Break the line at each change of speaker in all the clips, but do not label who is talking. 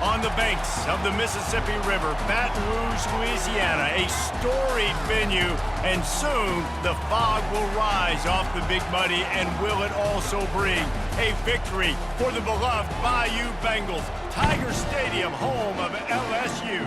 On the banks of the Mississippi River, Baton Rouge, Louisiana, a storied venue, and soon the fog will rise off the Big Muddy, and will it also bring a victory for the beloved Bayou Bengals, Tiger Stadium, home of LSU.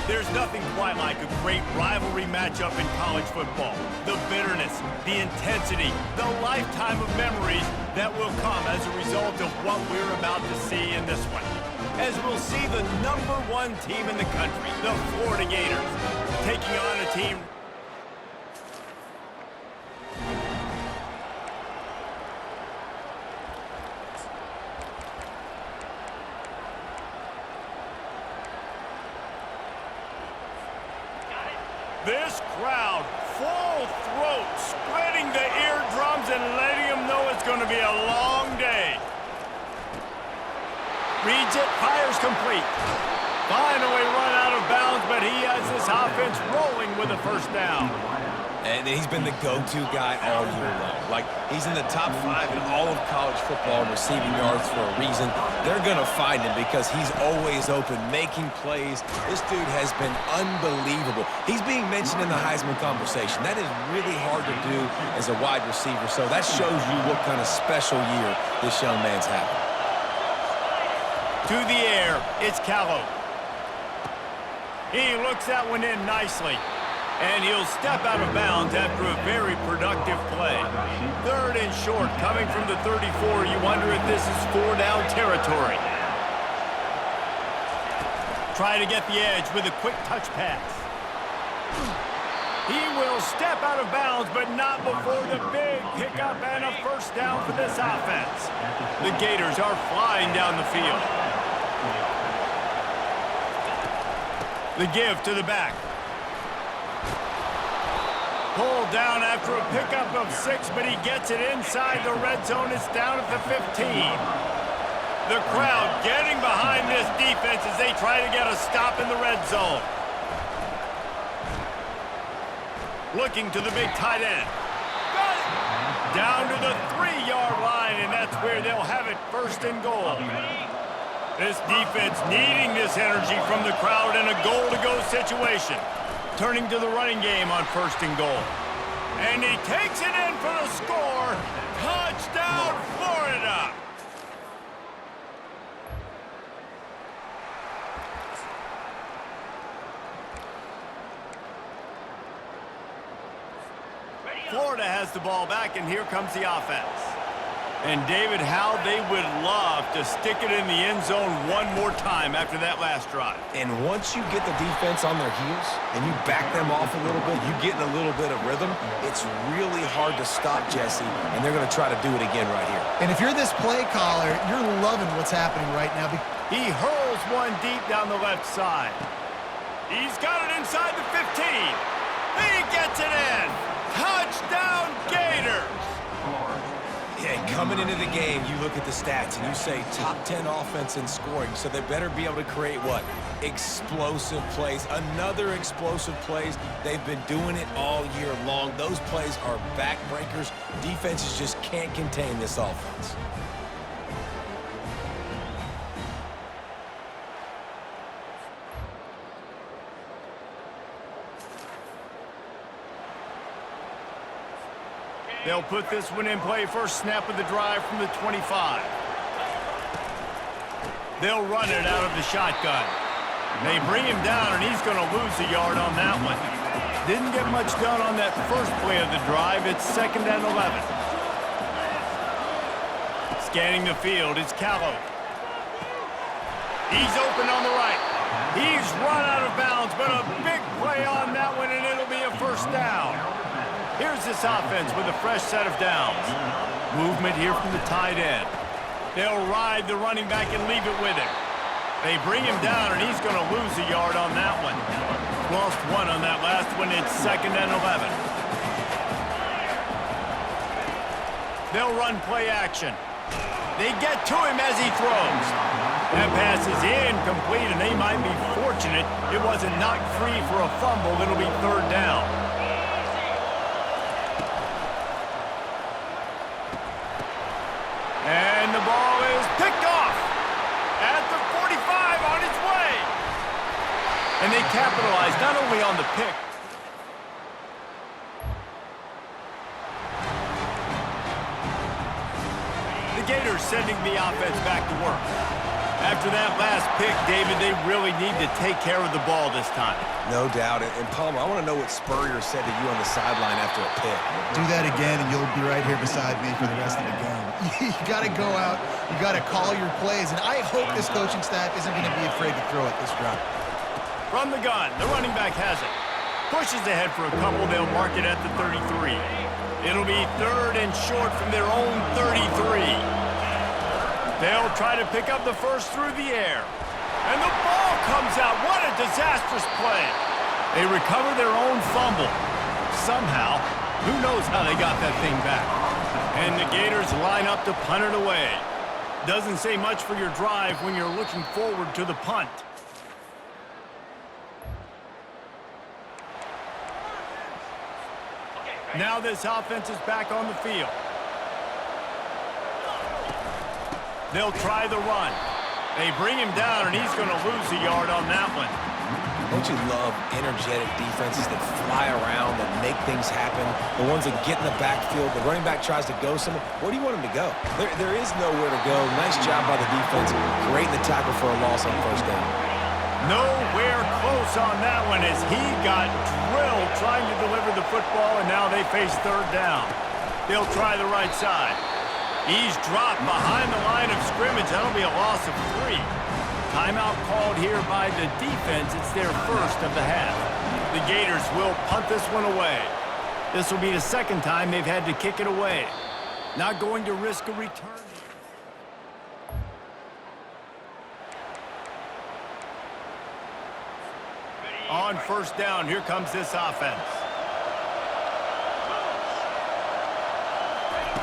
There's nothing quite like a great rivalry matchup in college football. The bitterness, the intensity, the lifetime of memories that will come as a result of what we're about to see in this one. As we'll see the #1 team in the country, the Florida Gators, taking on a team. This crowd, full throat, splitting the eardrums and letting them know it's going to be a long day. Reads it, fires complete. Finally run out of bounds, but he has this offense rolling with a first down.
And he's been the go-to guy all year long. Like, he's in the top 5 in all of college football in receiving yards for a reason. They're going to find him because he's always open, making plays. This dude has been unbelievable. He's being mentioned in the Heisman conversation. That is really hard to do as a wide receiver. So that shows you what kind of special year this young man's having.
To the air, it's Callow. He looks that one in nicely. And he'll step out of bounds after a very productive play. 3rd and short, coming from the 34. You wonder if this is 4-down territory. Try to get the edge with a quick touch pass. He will step out of bounds, but not before the big pickup and a first down for this offense. The Gators are flying down the field. The give to the back. Pulled down after a pickup of 6, but he gets it inside the red zone. It's down at the 15. The crowd getting behind this defense as they try to get a stop in the red zone. Looking to the big tight end. Got it! Down to the 3-yard line, and that's where they'll have it, 1st and goal. This defense needing this energy from the crowd in a goal-to-go situation. Turning to the running game on 1st and goal. And he takes it in for the score. Touchdown, Florida! Florida has the ball back, and here comes the offense. And, David, how they would love to stick it in the end zone one more time after that last drive.
And once you get the defense on their heels and you back them off a little bit, you get in a little bit of rhythm, it's really hard to stop Jesse, and they're going to try to do it again right here.
And if you're this play caller, you're loving what's happening right now.
He hurls one deep down the left side. He's got it inside the 15. He gets it in. Touchdown, Gators!
Yeah, coming into the game, you look at the stats and you say top 10 offense in scoring, so they better be able to create what? Explosive plays. Another explosive plays. They've been doing it all year long. Those plays are backbreakers. Defenses just can't contain this offense.
They'll put this one in play. First snap of the drive from the 25. They'll run it out of the shotgun. They bring him down, and he's going to lose a yard on that one. Didn't get much done on that first play of the drive. It's 2nd and 11. Scanning the field, it's Callow. He's open on the right. He's run out of bounds, but a big play on that one, and it'll be a first down. Here's this offense with a fresh set of downs. Movement here from the tight end. They'll ride the running back and leave it with him. They bring him down, and he's going to lose a yard on that one. Lost 1 on that last one. It's 2nd and 11. They'll run play action. They get to him as he throws. That pass is incomplete, and they might be fortunate it wasn't knocked free for a fumble. It'll be 3rd down. And the ball is picked off at the 45 on they capitalized not only on the pick. The Gators sending the offense back to work. After that last pick, David, they really need to take care of the ball this time.
No doubt. And Palmer, I want to know what Spurrier said to you on the sideline after a pick.
Do that again, and you'll be right here beside me for the rest of the game. You got to go out. You got to call your plays, and I hope this coaching staff isn't going to be afraid to throw it this route.
From the gun, the running back has it. Pushes ahead for a couple. They'll mark it at the 33. It'll be 3rd and short from their own 33. They'll try to pick up the first through the air. And the ball comes out. What a disastrous play. They recover their own fumble. Somehow, who knows how they got that thing back. And the Gators line up to punt it away. Doesn't say much for your drive when you're looking forward to the punt. Now this offense is back on the field. They'll try the run. They bring him down, and he's going to lose a yard on that one.
Don't you love energetic defenses that fly around, that make things happen? The ones that get in the backfield, the running back tries to go somewhere. Where do you want him to go? There is nowhere to go. Nice job by the defense. Great in the tackle for a loss on first down.
Nowhere close on that one as he got drilled trying to deliver the football, and now they face 3rd down. They'll try the right side. He's dropped behind the line of scrimmage. That'll be a loss of 3. Timeout called here by the defense. It's their first of the half. The Gators will punt this one away. This will be the 2nd time they've had to kick it away. Not going to risk a return. On first down, here comes this offense.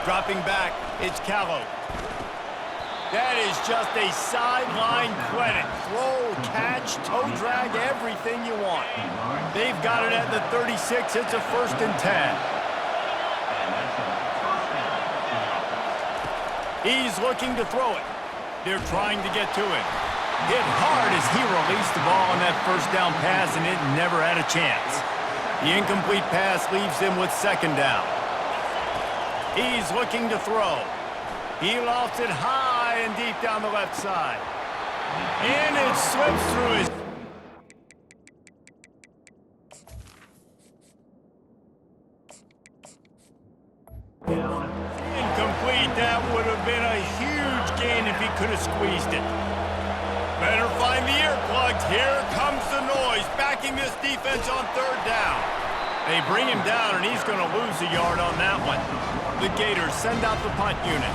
Dropping back, it's Callow. That is just a sideline credit. Throw, catch, toe drag, everything you want. They've got it at the 36. It's a 1st and 10. He's looking to throw it. They're trying to get to him. Hit hard as he released the ball on that first down pass, and it never had a chance. The incomplete pass leaves them with 2nd down. He's looking to throw. He lofts it high and deep down the left side. And it slips through his... Incomplete. That would have been a huge gain if he could have squeezed it. Better find the earplugs. Here comes the noise, backing this defense on 3rd down. They bring him down, and he's going to lose a yard on that one. The Gators send out the punt unit.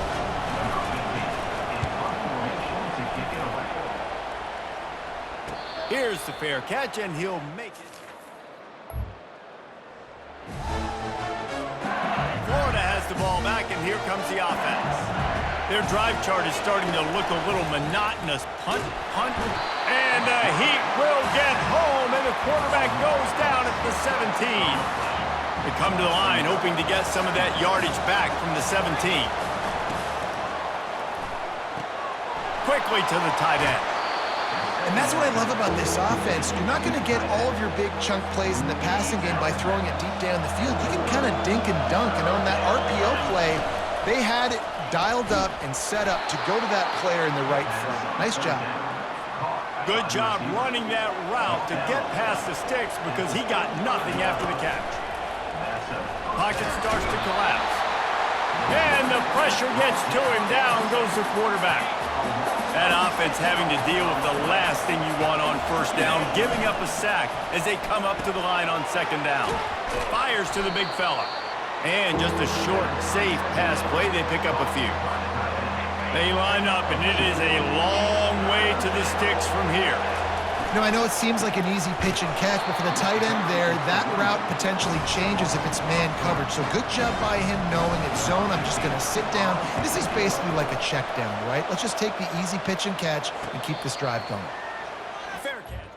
Here's the fair catch, and he'll make it. Florida has the ball back, and here comes the offense. Their drive chart is starting to look a little monotonous. Punt, punt, and the Heat will get home, and the quarterback goes down at the 17. They come to the line hoping to get some of that yardage back from the 17. Quickly to the tight end.
And that's what I love about this offense. You're not going to get all of your big chunk plays in the passing game by throwing it deep down the field. You can kind of dink and dunk, and on that RPO play, they had it dialed up and set up to go to that player in the right flat. Nice job.
Good job running that route to get past the sticks because he got nothing after the catch. Pocket starts to collapse. And the pressure gets to him. Down goes the quarterback. That offense having to deal with the last thing you want on first down, giving up a sack as they come up to the line on 2nd down. Fires to the big fella. And just a short, safe pass play, they pick up a few. They line up, and it is a long way to the sticks from here.
Now, I know it seems like an easy pitch and catch, but for the tight end there, that route potentially changes if it's man coverage. So good job by him knowing it's zone. I'm just going to sit down. This is basically like a check down, right? Let's just take the easy pitch and catch and keep this drive going.
Fair catch.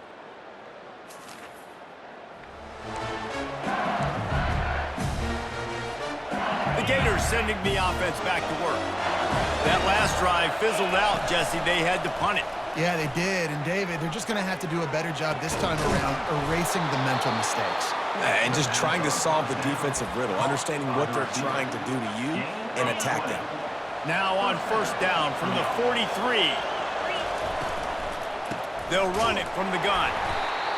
The Gators sending the offense back to work. That last drive fizzled out, Jesse. They had to punt it.
Yeah, they did. And David, they're just going to have to do a better job this time around erasing the mental mistakes.
And just trying to solve the defensive riddle, understanding what they're trying to do to you and attack them.
Now on first down from the 43. They'll run it from the gun.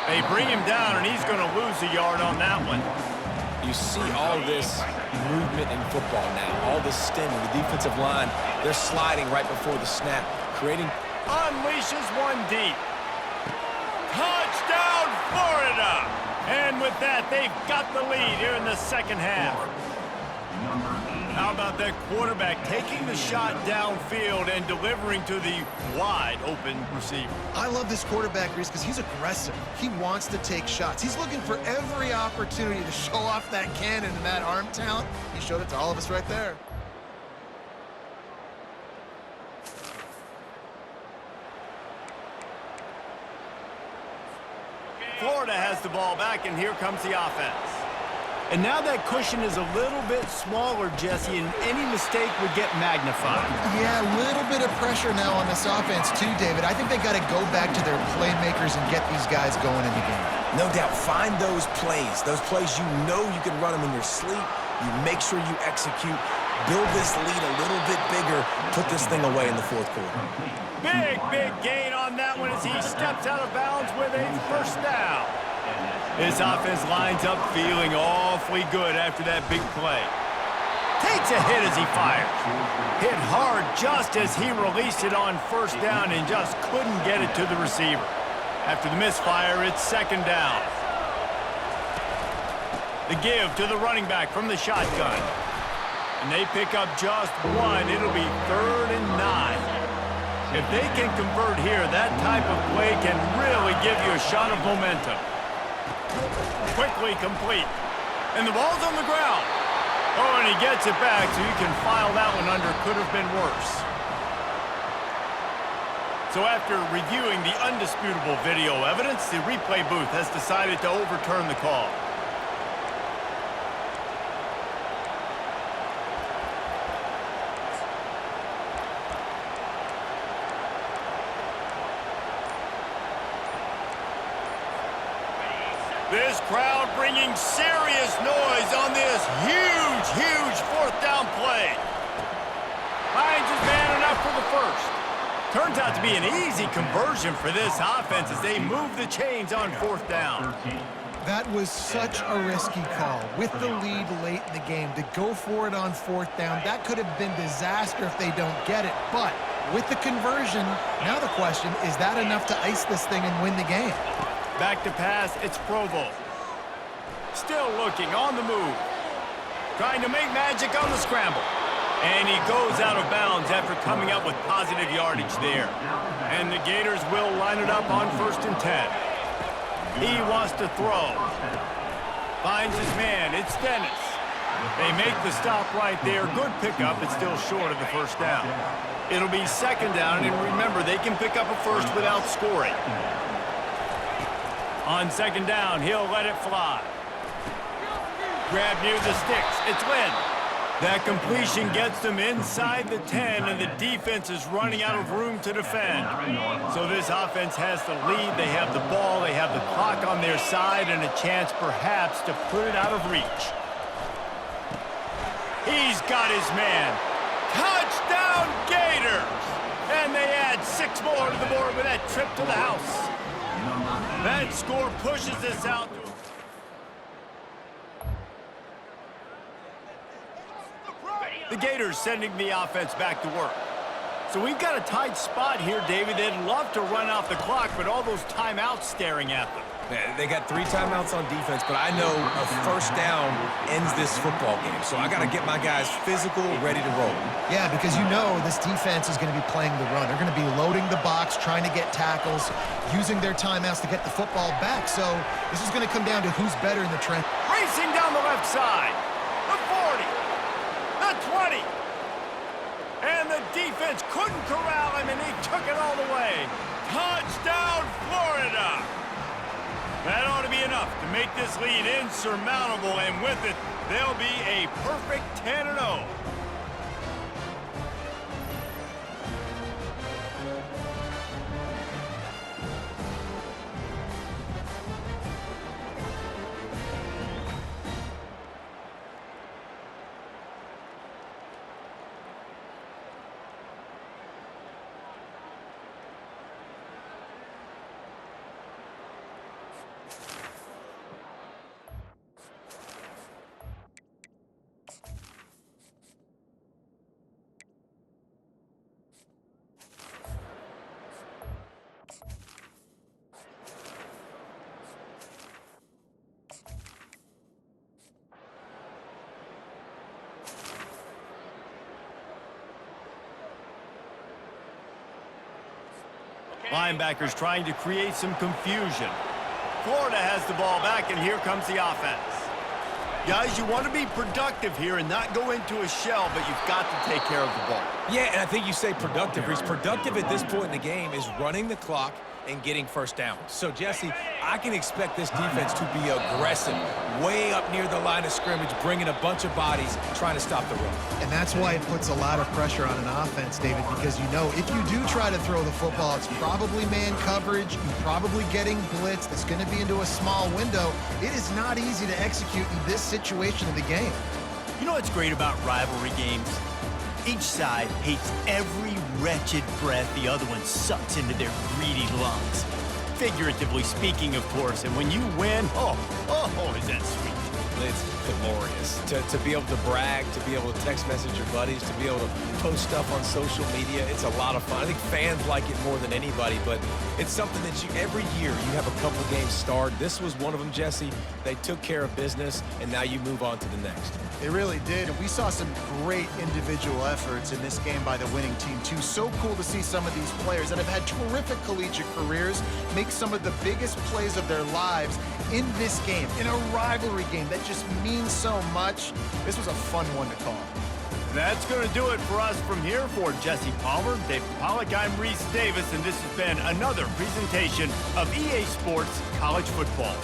They bring him down, and he's going to lose a yard on that one.
You see all this movement in football now, all this stemming. The defensive line, they're sliding right before the snap, creating...
Unleashes one deep. Touchdown, Florida! And with that, they've got the lead here in the second half. How about that quarterback taking the shot downfield and delivering to the wide-open receiver?
I love this quarterback, Reese, because he's aggressive. He wants to take shots. He's looking for every opportunity to show off that cannon and that arm talent. He showed it to all of us right there.
Florida has the ball back, and here comes the offense. And now that cushion is a little bit smaller, Jesse, and any mistake would get magnified.
Yeah, a little bit of pressure now on this offense too, David. I think they got to go back to their playmakers and get these guys going in the game.
No doubt, find those plays you know you can run them in your sleep. You make sure you execute, build this lead a little bit bigger, put this thing away in the fourth quarter.
Big gain on that one as he steps out of bounds with a first down. This offense lines up feeling awfully good after that big play. Takes a hit as he fires. Hit hard just as he released it on first down and just couldn't get it to the receiver. After the misfire, it's second down. The give to the running back from the shotgun. And they pick up just one. It'll be 3rd and 9. If they can convert here, that type of play can really give you a shot of momentum. Quickly complete. And the ball's on the ground. Oh, and he gets it back so you can file that one under. Could have been worse. So after reviewing the undisputable video evidence, the replay booth has decided to overturn the call. This crowd bringing serious noise on this huge 4th down play. Finds his man enough for the first. Turns out to be an easy conversion for this offense as they move the chains on 4th down.
That was such a risky call. With the lead late in the game, to go for it on 4th down, that could have been disaster if they don't get it. But with the conversion, now the question, is that enough to ice this thing and win the game?
Back to pass, it's Provo. Still looking, on the move. Trying to make magic on the scramble. And he goes out of bounds after coming up with positive yardage there. And the Gators will line it up on 1st and 10. He wants to throw. Finds his man, it's Dennis. They make the stop right there. Good pickup, it's still short of the first down. It'll be 2nd down, and remember, they can pick up a first without scoring. On 2nd down, he'll let it fly. Grab near the sticks. It's Lynn. That completion gets them inside the 10, and the defense is running out of room to defend. So this offense has the lead. They have the ball. They have the clock on their side and a chance perhaps to put it out of reach. He's got his man. Touchdown, Gators! And they add 6 more to the board with that trip to the house. That score pushes this out. The Gators sending the offense back to work. So we've got a tight spot here, David. They'd love to run off the clock, but all those timeouts staring at them.
They got 3 timeouts on defense, but I know a first down ends this football game. So I got to get my guys physical, ready to roll.
Yeah, because you know this defense is going to be playing the run. They're going to be loading the box, trying to get tackles, using their timeouts to get the football back. So this is going to come down to who's better in the trench.
Racing down the left side. The 40. The 20. And the defense couldn't corral him, and he took it all the way. Touchdown, Florida! That ought to be enough to make this lead insurmountable, and with it, they'll be a perfect 10-0. Linebackers trying to create some confusion. Florida has the ball back, and here comes the offense. Guys, you want to be productive here and not go into a shell, but you've got to take care of the ball.
Yeah, and I think you say productive. Reece, productive at this point in the game is running the clock and getting first down. So, Jesse, I can expect this defense to be aggressive, way up near the line of scrimmage, bringing a bunch of bodies, trying to stop the run.
And that's why it puts a lot of pressure on an offense, David, because you know if you do try to throw the football, it's probably man coverage, you're probably getting blitzed, it's going to be into a small window. It is not easy to execute in this situation of the game.
You know what's great about rivalry games? Each side hates every wretched breath the other one sucks into their greedy lungs. Figuratively speaking, of course, and when you win, is that sweet.
It's glorious. To be able to brag, to be able to text message your buddies, to be able to post stuff on social media, it's a lot of fun. I think fans like it more than anybody, but it's something that every year you have a couple games starred. This was one of them, Jesse. They took care of business, and now you move on to the next.
They really did, and we saw some great individual efforts in this game by the winning team, too. So cool to see some of these players that have had terrific collegiate careers make some of the biggest plays of their lives in this game, in a rivalry game that just means so much. This was a fun one to call.
That's going to do it for us from here. For Jesse Palmer, David Pollack, I'm Reese Davis, and this has been another presentation of EA Sports College Football.